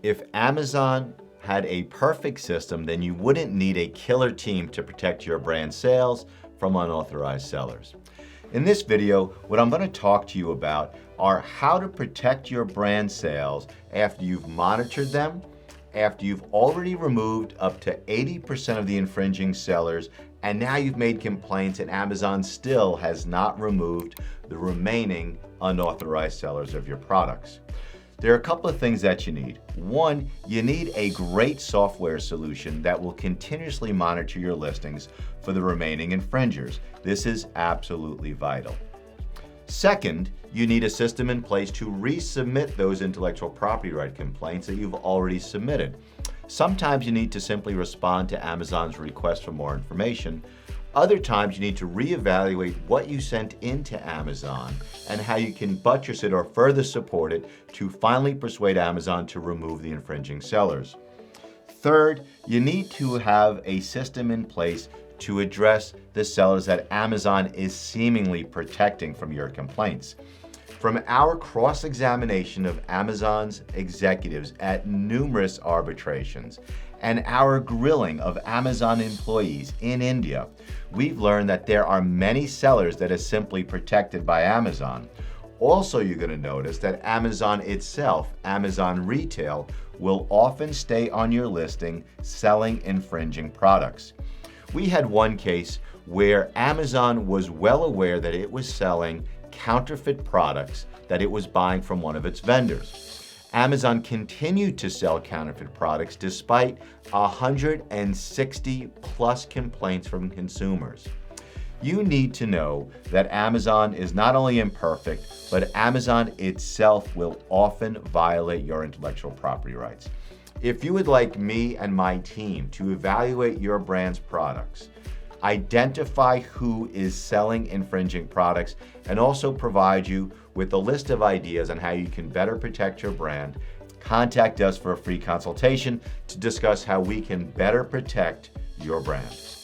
If Amazon had a perfect system, then you wouldn't need a killer team to protect your brand sales from unauthorized sellers. In this video, what I'm going to talk to you about are how to protect your brand sales after you've monitored them, after you've already removed up to 80% of the infringing sellers, and now you've made complaints and Amazon still has not removed the remaining unauthorized sellers of your products. There are a couple of things that you need. One, you need a great software solution that will continuously monitor your listings for the remaining infringers. This is absolutely vital. Second, you need a system in place to resubmit those intellectual property right complaints that you've already submitted. Sometimes you need to simply respond to Amazon's request for more information. Other times you need to reevaluate what you sent into Amazon and how you can buttress it or further support it to finally persuade Amazon to remove the infringing sellers. Third, you need to have a system in place to address the sellers that Amazon is seemingly protecting from your complaints. From our cross-examination of Amazon's executives at numerous arbitrations and our grilling of Amazon employees in India, we've learned that there are many sellers that are simply protected by Amazon. Also, you're going to notice that Amazon itself, Amazon Retail, will often stay on your listing selling infringing products. We had one case where Amazon was well aware that it was selling counterfeit products that it was buying from one of its vendors. Amazon continued to sell counterfeit products despite 160 plus complaints from consumers. You need to know that Amazon is not only imperfect, but Amazon itself will often violate your intellectual property rights. If you would like me and my team to evaluate your brand's products, identify who is selling infringing products, and also provide you with a list of ideas on how you can better protect your brand, contact us for a free consultation to discuss how we can better protect your brand.